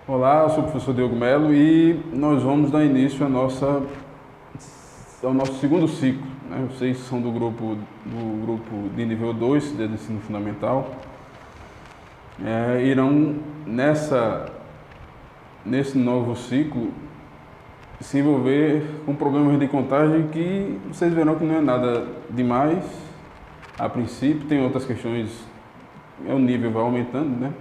Olá, eu sou o professor Diogo Melo e nós vamos dar início ao nosso segundo ciclo, né? Vocês são do grupo de nível 2 de ensino fundamental, irão nesse novo ciclo se envolver com problemas de contagem que vocês verão que não é nada demais. A princípio tem outras questões, o nível vai aumentando, né?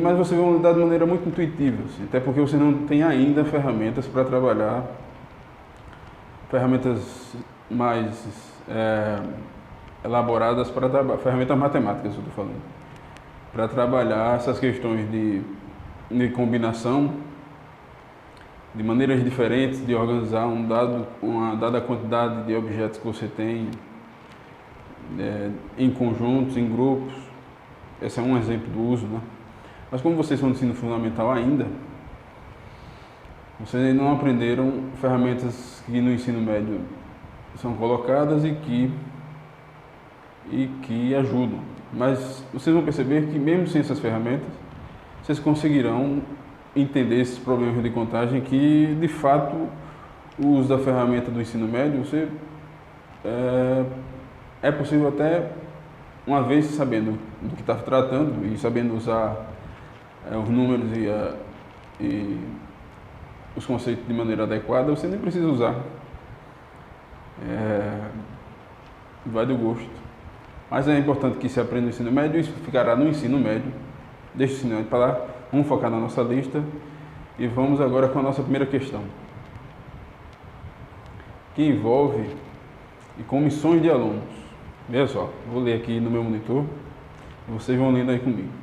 Mas vocês vão lidar de maneira muito intuitiva, assim, até porque você não tem ainda ferramentas para trabalhar, ferramentas mais elaboradas para trabalhar, ferramentas matemáticas, eu estou falando, para trabalhar essas questões de combinação, de maneiras diferentes de organizar uma dada quantidade de objetos que você tem em conjuntos, em grupos. Esse é um exemplo do uso, né? Mas como vocês são de ensino fundamental ainda, vocês ainda não aprenderam ferramentas que no ensino médio são colocadas e que ajudam. Mas vocês vão perceber que mesmo sem essas ferramentas, vocês conseguirão entender esses problemas de contagem que, de fato, o uso da ferramenta do ensino médio, é possível até uma vez sabendo do que está tratando e sabendo usar os números e os conceitos de maneira adequada, você nem precisa usar. Vai do gosto. Mas é importante que se aprenda no ensino médio, isso ficará no ensino médio. Deixa o ensino médio para lá, vamos focar na nossa lista e vamos agora com a nossa primeira questão, que envolve comissões de alunos. Veja só, vou ler aqui no meu monitor e vocês vão lendo aí comigo.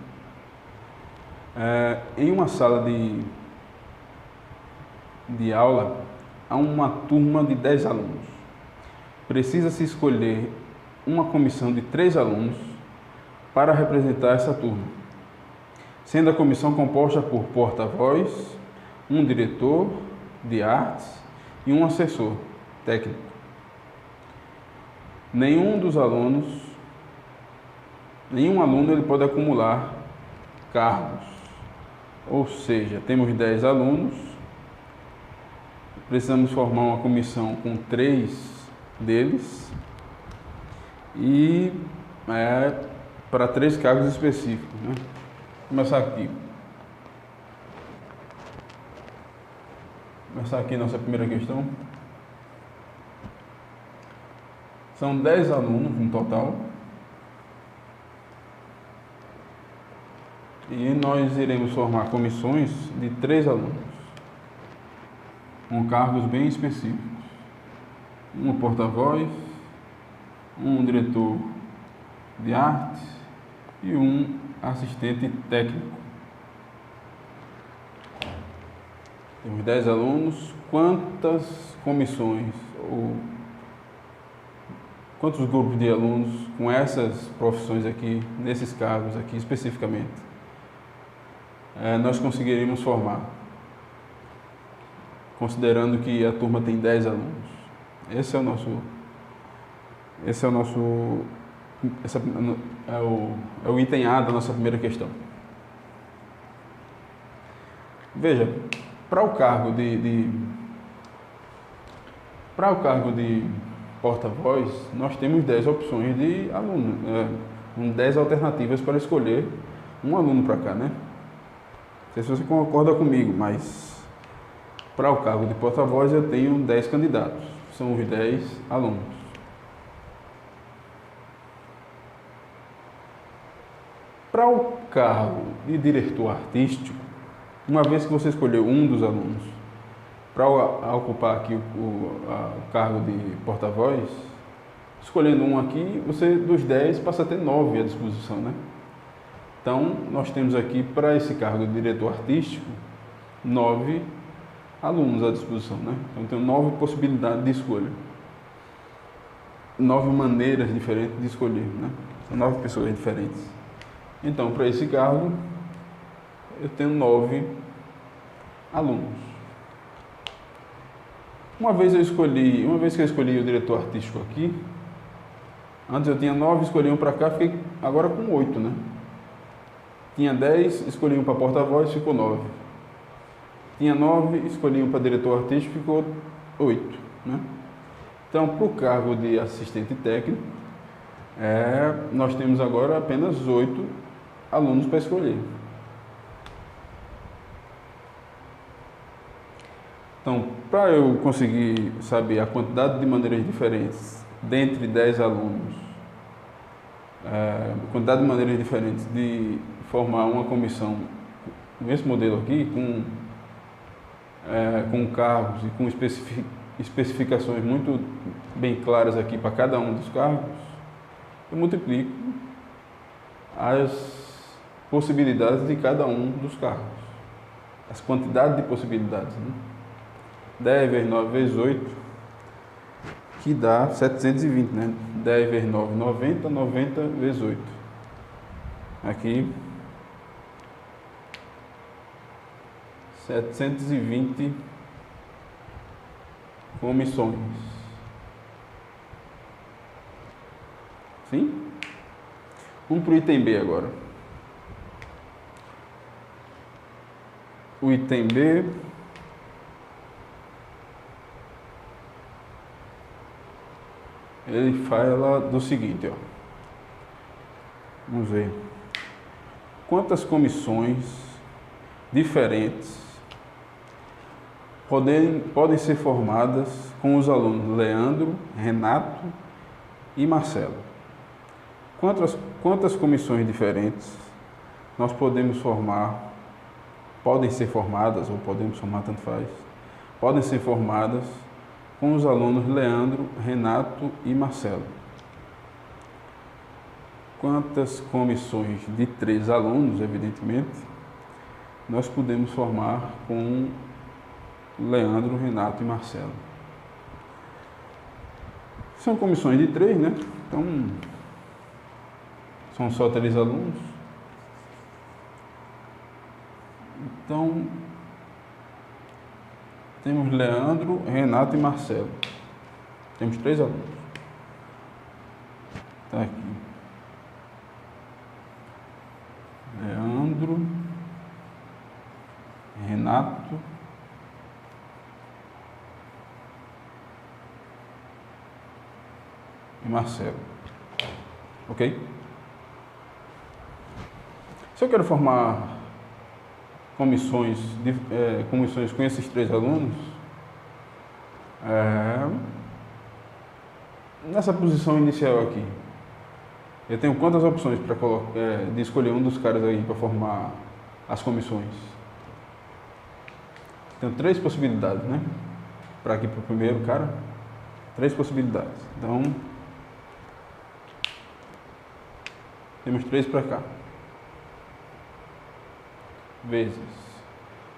Em uma sala de aula, há uma turma de 10 alunos. Precisa-se escolher uma comissão de 3 alunos para representar essa turma, sendo a comissão composta por porta-voz, um diretor de artes e um assessor técnico. Nenhum aluno ele pode acumular cargos. Ou seja, temos 10 alunos, precisamos formar uma comissão com 3 deles e para 3 cargos específicos, né? Vou começar aqui nossa primeira questão. São 10 alunos no total. E nós iremos formar comissões de 3 alunos, com cargos bem específicos. Um porta-voz, um diretor de arte e um assistente técnico. Temos 10 alunos. Quantas comissões ou quantos grupos de alunos com essas profissões aqui, nesses cargos aqui especificamente, nós conseguiríamos formar, considerando que a turma tem 10 alunos? Esse é o item A da nossa primeira questão. Veja, para o cargo de porta-voz, nós temos 10 opções de aluno, 10 alternativas para escolher um aluno para cá, né? Não sei se você concorda comigo, mas para o cargo de porta-voz eu tenho 10 candidatos, são os 10 alunos. Para o cargo de diretor artístico, uma vez que você escolheu um dos alunos para ocupar aqui o cargo de porta-voz, escolhendo um aqui, você dos 10 passa a ter 9 à disposição, né? Então, nós temos aqui para esse cargo de diretor artístico 9 alunos à disposição, né? Então, tem 9 possibilidades de escolha, 9 maneiras diferentes de escolher, né? São 9 pessoas diferentes. Então, para esse cargo, eu tenho 9 alunos. Uma vez que eu escolhi o diretor artístico aqui, antes eu tinha 9, escolhi um para cá, fiquei agora com 8, né? Tinha 10, escolhi um para porta-voz, ficou 9. Tinha 9, escolhi um para diretor artístico, ficou 8, né? Então, para o cargo de assistente técnico, nós temos agora apenas 8 alunos para escolher. Então, para eu conseguir saber a quantidade de maneiras diferentes dentre 10 alunos, quantidade de maneiras diferentes de formar uma comissão nesse modelo aqui, com cargos e com especificações muito bem claras aqui para cada um dos cargos, eu multiplico as possibilidades de cada um dos cargos, as quantidades de possibilidades, né? 10 vezes 9 vezes 8, que dá 720, né? 10 vezes 9, 90, 90 vezes 8. Aqui, 720 comissões. Sim? Vamos para o item B agora. O item B ele fala do seguinte, ó. Vamos ver. Quantas comissões diferentes podem ser formadas com os alunos Leandro, Renato e Marcelo? Quantas comissões diferentes nós podemos formar, podem ser formadas, ou podemos formar, tanto faz, podem ser formadas com os alunos Leandro, Renato e Marcelo? Quantas comissões de 3 alunos, evidentemente, nós podemos formar com Leandro, Renato e Marcelo? São comissões de 3, né? Então, são só 3 alunos. Então, temos Leandro, Renato e Marcelo. Temos 3 alunos. Está aqui. Leandro, Renato e Marcelo. Ok? Se eu quero formar comissões com esses 3 alunos, nessa posição inicial aqui, eu tenho quantas opções para de escolher um dos caras aí para formar as comissões? Tenho 3 possibilidades, né? Para aqui, para o primeiro cara, 3 possibilidades. Então, temos 3 para cá. Vezes.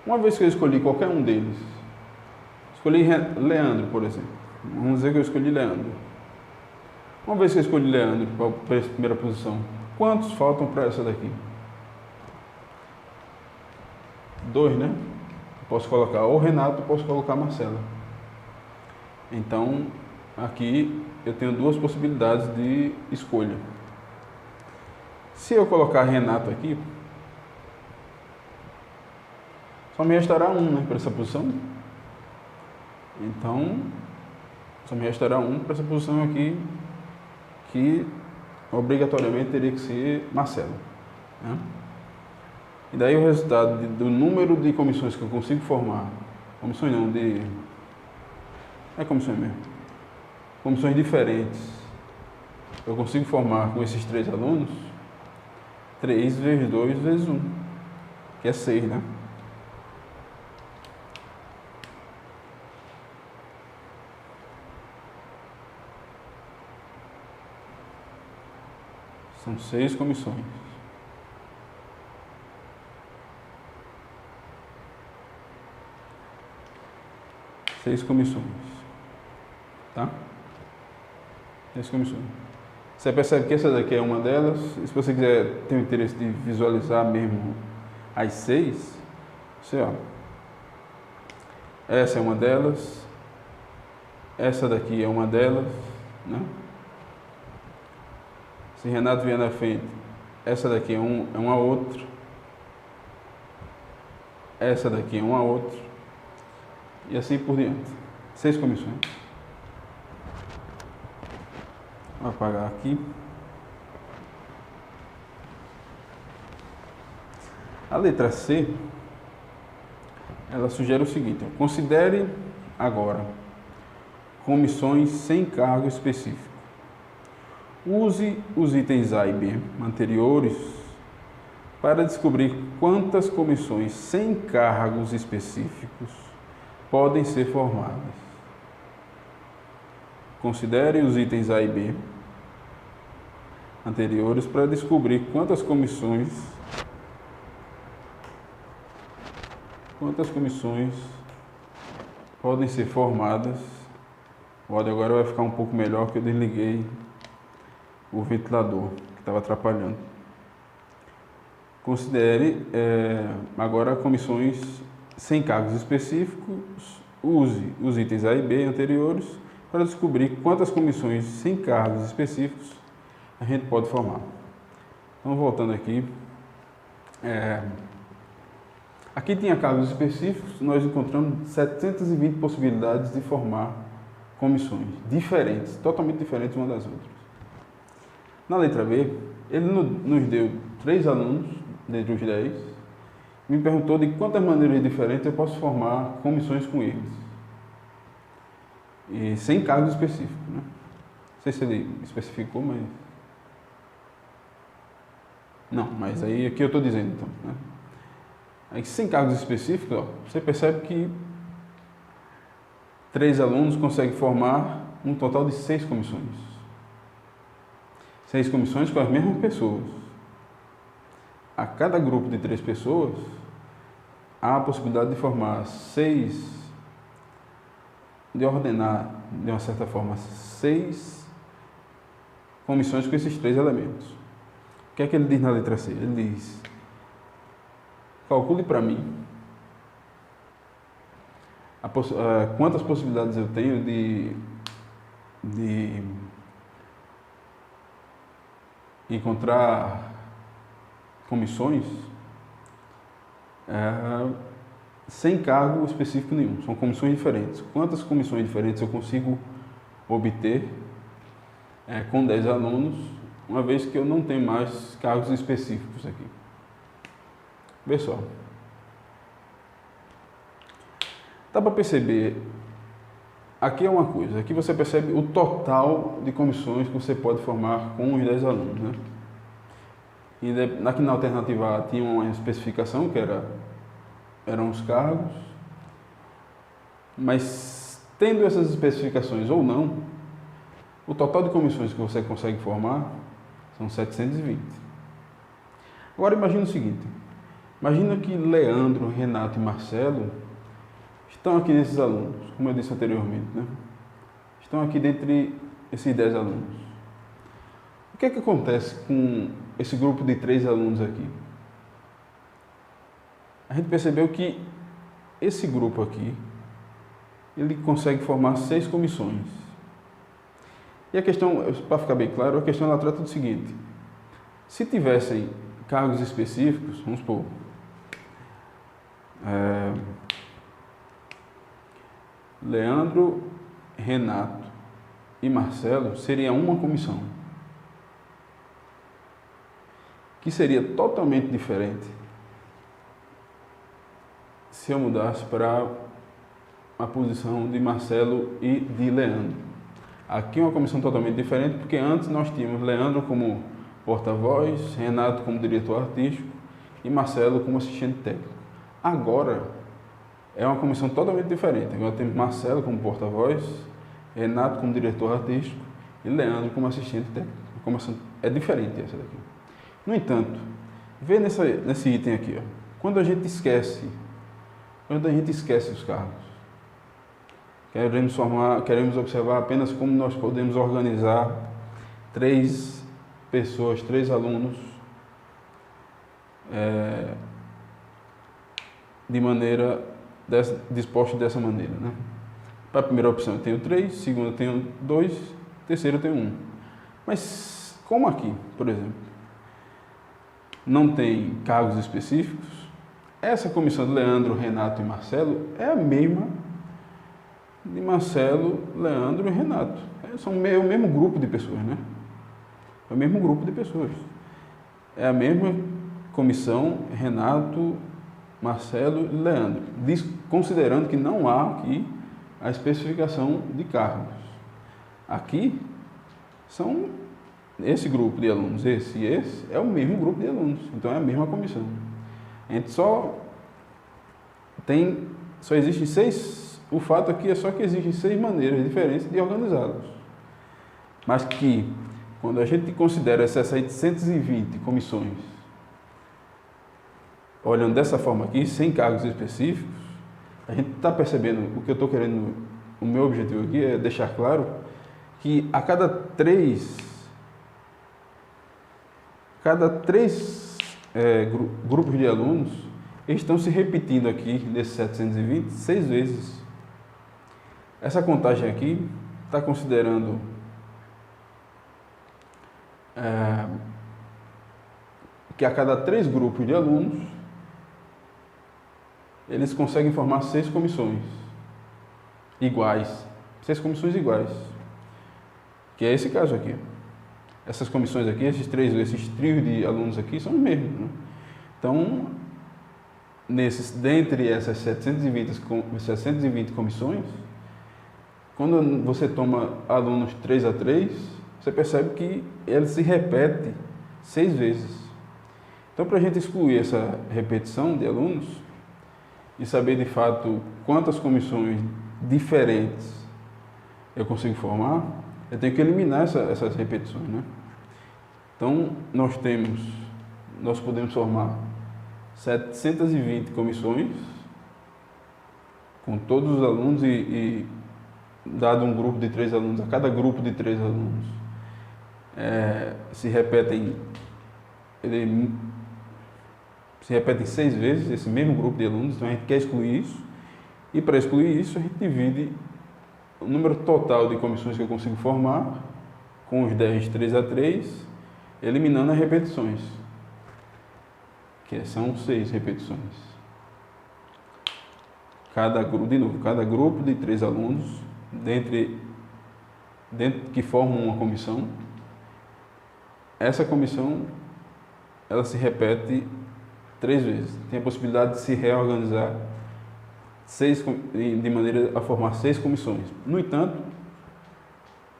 Uma vez que eu escolhi qualquer um deles, escolhi Leandro, por exemplo. Vamos dizer que eu escolhi Leandro. Uma vez que eu escolhi Leandro para essa primeira posição, quantos faltam para essa daqui? 2, né? Posso colocar ou Renato, posso colocar Marcelo. Então, aqui eu tenho 2 possibilidades de escolha. Se eu colocar Renato aqui, só me restará 1, né, para essa posição. Então, só me restará 1 para essa posição aqui, que obrigatoriamente teria que ser Marcelo, né? E daí o resultado do número de comissões que eu consigo formar, comissões não, comissões mesmo, comissões diferentes, eu consigo formar com esses 3 alunos, 3 vezes 2 vezes 1, que é 6, né? São 6 comissões. Seis comissões. Tá? 6 comissões. Você percebe que essa daqui é uma delas. E se você quiser ter o interesse de visualizar mesmo as 6, você, ó, essa é uma delas. Essa daqui é uma delas, né? Se Renato vier na frente, essa daqui é uma outra. essa daqui é uma outra, e assim por diante. 6 comissões. Vou apagar aqui. A letra C, ela sugere o seguinte: considere agora comissões sem cargo específico. Use os itens A e B anteriores para descobrir quantas comissões sem cargos específicos podem ser formadas. Considere os itens A e B anteriores para descobrir quantas comissões podem ser formadas. O áudio agora vai ficar um pouco melhor, que eu desliguei o ventilador que estava atrapalhando. Considere agora comissões sem cargos específicos. Use os itens A e B anteriores para descobrir quantas comissões sem cargos específicos a gente pode formar. Então, voltando aqui, aqui tinha cargos específicos, nós encontramos 720 possibilidades de formar comissões diferentes, totalmente diferentes uma das outras. Na letra B, ele nos deu 3 alunos, dentre os 10, e me perguntou de quantas maneiras diferentes eu posso formar comissões com eles. E sem cargo específico, né? Não sei se ele especificou, mas... Não, mas aí aqui eu estou dizendo, então, né? Aí, sem cargos específicos, ó, você percebe que 3 alunos conseguem formar um total de 6 comissões. 6 comissões com as mesmas pessoas. A cada grupo de 3 pessoas, há a possibilidade de formar 6, de ordenar, de uma certa forma, 6 comissões com esses 3 elementos. O que é que ele diz na letra C? Ele diz: calcule para mim quantas possibilidades eu tenho de encontrar comissões sem cargo específico nenhum. São comissões diferentes. Quantas comissões diferentes eu consigo obter com 10 alunos, uma vez que eu não tenho mais cargos específicos aqui? Vê só. Dá para perceber, aqui é uma coisa, aqui você percebe o total de comissões que você pode formar com os 10 alunos, né? E aqui na alternativa A tinha uma especificação que eram os cargos, mas tendo essas especificações ou não, o total de comissões que você consegue formar são 720. Agora imagina o seguinte: imagina que Leandro, Renato e Marcelo estão aqui nesses alunos, como eu disse anteriormente, né? Estão aqui dentre esses 10 alunos. O que é que acontece com esse grupo de 3 alunos aqui? A gente percebeu que esse grupo aqui, ele consegue formar 6 comissões. E a questão, para ficar bem claro, a questão ela trata do seguinte: se tivessem cargos específicos, vamos supor, Leandro, Renato e Marcelo, seria uma comissão, que seria totalmente diferente se eu mudasse para a posição de Marcelo e de Leandro. Aqui é uma comissão totalmente diferente, porque antes nós tínhamos Leandro como porta-voz, Renato como diretor artístico e Marcelo como assistente técnico. Agora é uma comissão totalmente diferente. Agora temos Marcelo como porta-voz, Renato como diretor artístico e Leandro como assistente técnico. A comissão é diferente essa daqui. No entanto, vê nesse item aqui, ó, quando a gente esquece os cargos, queremos observar apenas como nós podemos organizar 3 pessoas, 3 alunos dispostos dessa maneira, né? Para a primeira opção eu tenho 3, segunda eu tenho 2, terceira eu tenho 1. Mas como aqui, por exemplo, não tem cargos específicos, essa comissão de Leandro, Renato e Marcelo é a mesma de Marcelo, Leandro e Renato. São o mesmo grupo de pessoas, né? É o mesmo grupo de pessoas. É a mesma comissão, Renato, Marcelo e Leandro, considerando que não há aqui a especificação de cargos. Aqui são esse grupo de alunos, esse e esse, é o mesmo grupo de alunos, então é a mesma comissão. A gente só existem 6, o fato aqui é só que existem 6 maneiras diferentes de organizá-los. Mas que, quando a gente considera essas 720 comissões, olhando dessa forma aqui, sem cargos específicos, a gente está percebendo, o que eu estou querendo, o meu objetivo aqui é deixar claro que a cada três grupos de alunos, eles estão se repetindo aqui, nesses 720, 6 vezes. Essa contagem aqui está considerando que a cada 3 grupos de alunos, eles conseguem formar 6 comissões iguais. 6 comissões iguais. Que é esse caso aqui. Essas comissões aqui, esses trios de alunos aqui são os mesmos, né? Então, dentre essas 720 comissões, quando você toma alunos 3 a 3, você percebe que ele se repete 6 vezes. Então, para a gente excluir essa repetição de alunos e saber de fato quantas comissões diferentes eu consigo formar, eu tenho que eliminar essas repetições, né? Então, nós podemos formar 720 comissões com todos os alunos e dado um grupo de 3 alunos, a cada grupo de 3 alunos se repetem 6 vezes esse mesmo grupo de alunos, então a gente quer excluir isso, e para excluir isso a gente divide o número total de comissões que eu consigo formar com os 10 3 a 3, eliminando as repetições, que são 6 repetições. Cada grupo de 3 alunos, dentro que formam uma comissão, essa comissão ela se repete 3 vezes. Tem a possibilidade de se reorganizar de maneira a formar 6 comissões. No entanto,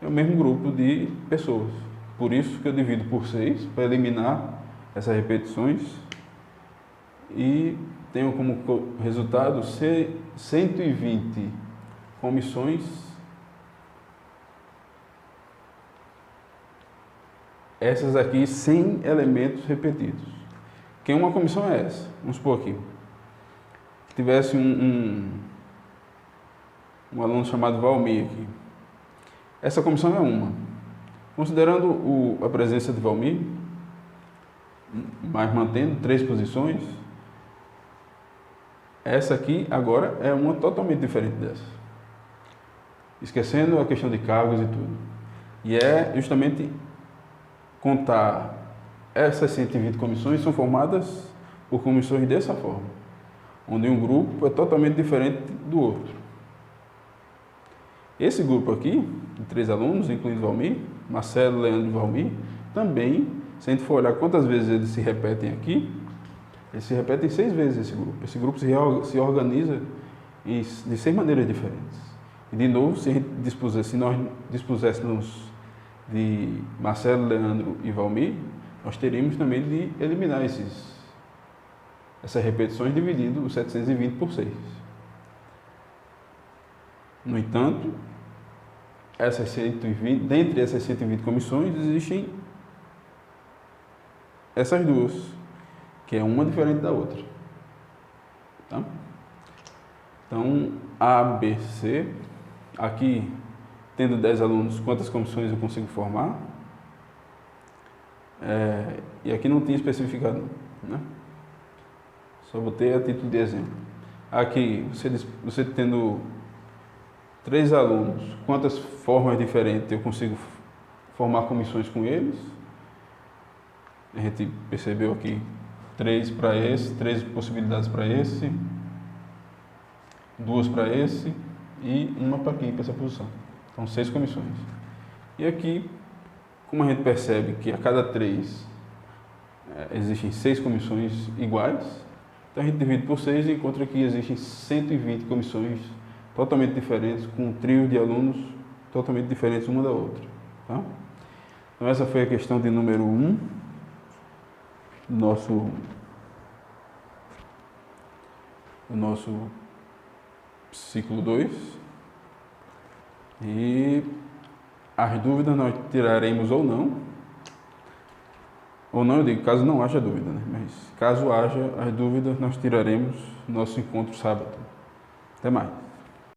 é o mesmo grupo de pessoas. Por isso que eu divido por 6, para eliminar essas repetições, e tenho como resultado 120 comissões, essas aqui sem elementos repetidos. Que uma comissão é essa? Vamos supor aqui, que tivesse um aluno chamado Valmir aqui. Essa comissão é uma. Considerando a presença de Valmir, mas mantendo 3 posições, essa aqui agora é uma totalmente diferente dessa. Esquecendo a questão de cargos e tudo. E é justamente contar essas 120 comissões são formadas por comissões dessa forma, onde um grupo é totalmente diferente do outro. Esse grupo aqui, de 3 alunos, incluindo Valmir, Marcelo, Leandro e Valmir, também, se a gente for olhar quantas vezes eles se repetem aqui, eles se repetem 6 vezes esse grupo. Esse grupo se organiza de 6 maneiras diferentes. E de novo, se nós dispuséssemos de Marcelo, Leandro e Valmir, nós teríamos também de eliminar essas repetições dividindo os 720 por 6. No entanto, dentre essas 120 comissões, existem essas duas, que é uma diferente da outra. Tá? Então, A, B, C, aqui, tendo 10 alunos, quantas comissões eu consigo formar? E aqui não tinha especificado, né? Só botei a título de exemplo. Aqui, você tendo 3 alunos, quantas formas diferentes eu consigo formar comissões com eles? A gente percebeu aqui 3 para esse, 3 possibilidades para esse, 2 para esse e uma para aqui, para essa posição. Então, 6 comissões. E aqui, como a gente percebe que a cada 3 existem 6 comissões iguais, então a gente divide por 6 e encontra que existem 120 comissões totalmente diferentes, com um trio de alunos totalmente diferentes uma da outra. Tá? Então essa foi a questão de número 1 do nosso ciclo 2. E as dúvidas nós tiraremos ou não, eu digo, caso não haja dúvida, né? Mas caso haja as dúvidas, nós tiraremos no nosso encontro sábado. Até mais.